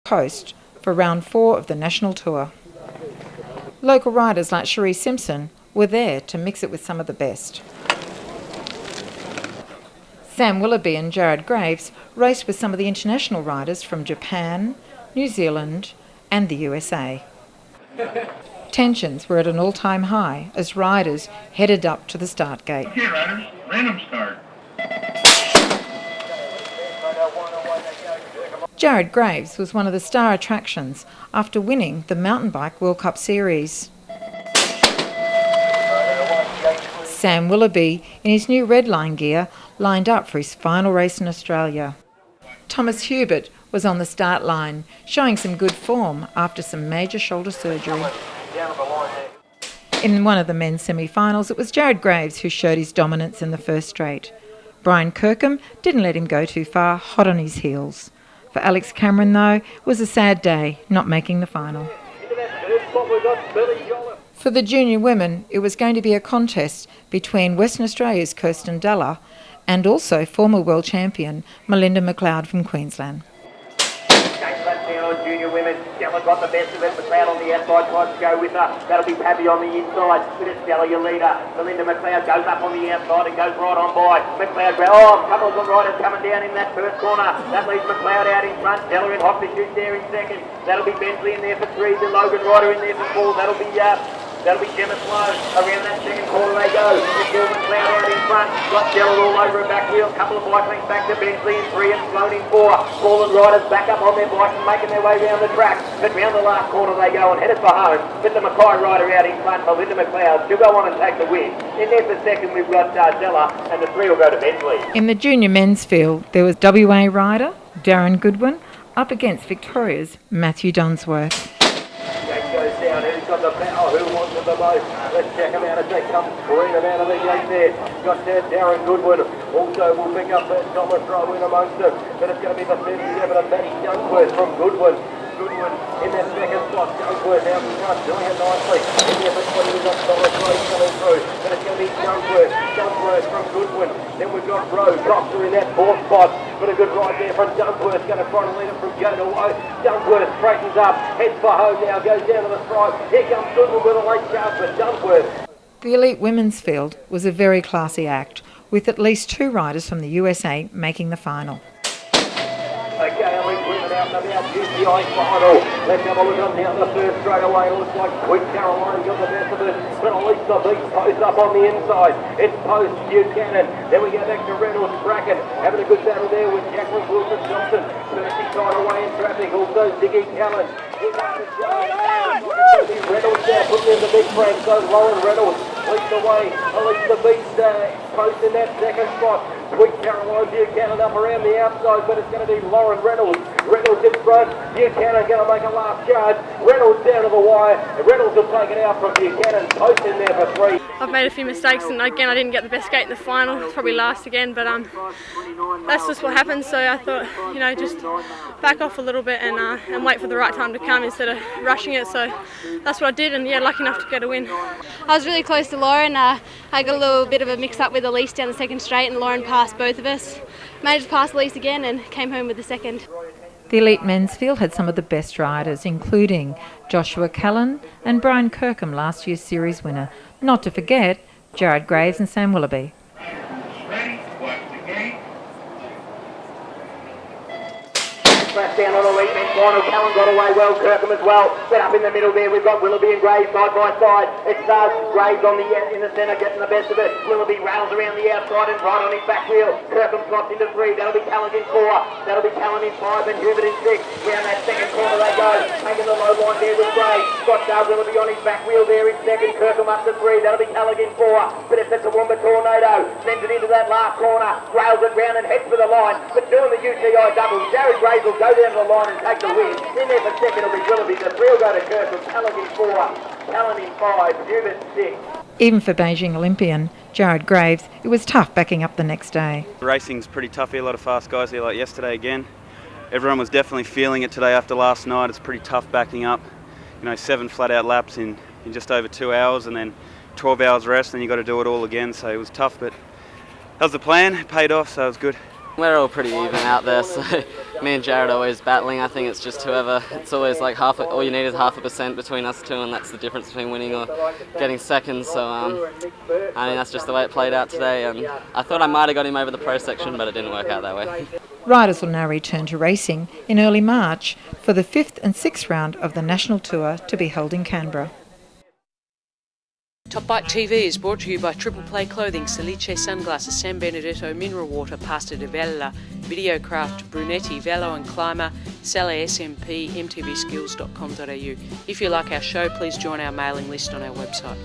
host for round 4 of the national tour. Local riders like Cherie Simpson were there to mix it with some of the best. Sam Willoughby and Jared Graves raced with some of the international riders from Japan, New Zealand and the USA. Tensions were at an all-time high as riders headed up to the start gate. Okay, riders, random start. Jared Graves was one of the star attractions after winning the Mountain Bike World Cup Series. Sam Willoughby, in his new red line gear, lined up for his final race in Australia. Thomas Hubert was on the start line, showing some good form after some major shoulder surgery. In one of the men's semi-finals, it was Jared Graves who showed his dominance in the first straight. Brian Kirkham didn't let him go too far, hot on his heels. For Alex Cameron, though, it was a sad day, not making the final. For the junior women, it was going to be a contest between Western Australia's Kirsten Della and also former world champion Melinda McLeod from Queensland. Junior women, Stella got the best of it. McLeod on the outside tries to go with her. That'll be Pappy on the inside. But it's Stella, your leader. Melinda McLeod goes up on the outside and goes right on by. McLeod, a couple of good riders coming down in that first corner. That leaves McLeod out in front. Stella in hot pursuit there in second. That'll be Bentley in there for 3. The Logan Ryder in there for 4. That'll be Gemma Sloan. Around that second corner they go. Michelle McLeod out in front. Got Stella all over her back wheel. Couple of bike links back to Bentley in 3 and Sloan in 4. Fallen riders back up on their bikes and making their way round the track. But round the last corner they go and headed for home. With the Mackay rider out in front, Melinda McLeod. She'll go on and take the win. In there for second we've got Della and the 3 will go to Bentley. In the junior men's field, there was WA rider Darren Goodwin up against Victoria's Matthew Dunsworth. Goes down, who's got the power, who wants it the most? Let's check them out as they come screaming out of the gate there. Got Darren Goodwin, also will pick up Thomas Rowe in amongst them, but it's going to be the 37 of Matty Dunsworth from Goodwin. Goodwin in that second spot, Dunsworth out in front, doing it nicely. In there for 20, we've got Thomas Rowe coming through, but it's going to be Dunsworth from Goodwin. Then we've got Rowe, Coxer in that 4th spot. But a good ride there from Dunsworth, going to try and lead him from Joe to Woe. Dunsworth straightens up, heads for home now, goes down to the stripe. Here comes Goodwin with a late charge for Dunsworth. The elite women's field was a very classy act, with at least 2 riders from the USA making the final. Okay, elite women out and about GCI final. Let's have a look on down the first straight away. Looks like Quick Caroline got the best of it, but at least the big post up on the inside. It's Post Buchanan. Then we go back to Reynolds Bracken, having a good battle there with Jacqueline Wilson Johnson. Mercy tied away in traffic. Also Ziggy Callan. Reynolds now putting in the big frame. So Lauren Reynolds leads the way. At least the beast Post in that second spot. Quick Caroline Buchanan up around the outside, but it's going to be Lauren Reynolds. Reynolds in front. Buchanan going to make a last charge. Reynolds down to the wire. Reynolds will take it out from Buchanan. Post in there for 3. I've made a few mistakes and again I didn't get the best gate in the final. It's probably last again, but that's just what happens. So I thought, just back off a little bit and wait for the right time to come instead of rushing it. So that's what I did, and lucky enough to get a win. I was really close to Lauren. I got a little bit of a mix up with Elise down the second straight, and Lauren passed both of us. Managed to pass Elise again and came home with the second. The elite men's field had some of the best riders, including Joshua Callan and Brian Kirkham, last year's series winner. Not to forget Jared Graves and Sam Willoughby. Ready, watch the gate. Flash down on the lead men's final. Callan got away well, Kirkham as well. But up in the middle there we've got Willoughby and Graves side by side. It starts Graves on in the centre getting the best of it. Willoughby rails around the outside and right on his back wheel. Kirkham slots into 3. That'll be Callan in 4. That'll be Callan in 5 and Hubert in 6. Round that second corner they go. Making the low line there with Graves. Got Willoughby on his back wheel there in second. Kirkham up to 3. That'll be Callan in 4. But if it's a Womba Tornado, sends it into that last corner. Rails it round and heads for the line. But doing the UTI double, Jared Graves will go down to the line and take the win. In there for second will be Willoughby. The 3 will go to Kirkham. Callan in 4. Callan in 5. Hubert 6. Even for Beijing Olympian Jared Graves, it was tough backing up the next day. Racing's pretty tough here, a lot of fast guys here like yesterday again. Everyone was definitely feeling it today after last night. It's pretty tough backing up. 7 flat out laps in just over 2 hours and then 12 hours rest, and you got to do it all again. So it was tough, but that was the plan. It paid off, so it was good. We're all pretty even out there, so me and Jared are always battling. I think it's just whoever, it's always like all you need is 0.5% between us two, and that's the difference between winning or getting second. So I mean, that's just the way it played out today, and I thought I might have got him over the pro section, but it didn't work out that way. Riders will now return to racing in early March for the 5th and 6th round of the National Tour to be held in Canberra. Top Bike TV is brought to you by Triple Play Clothing, Salice Sunglasses, San Benedetto Mineral Water, Pasta de Vella, Videocraft, Brunetti, Velo and Climber, Sale SMP, mtvskills.com.au. If you like our show, please join our mailing list on our website.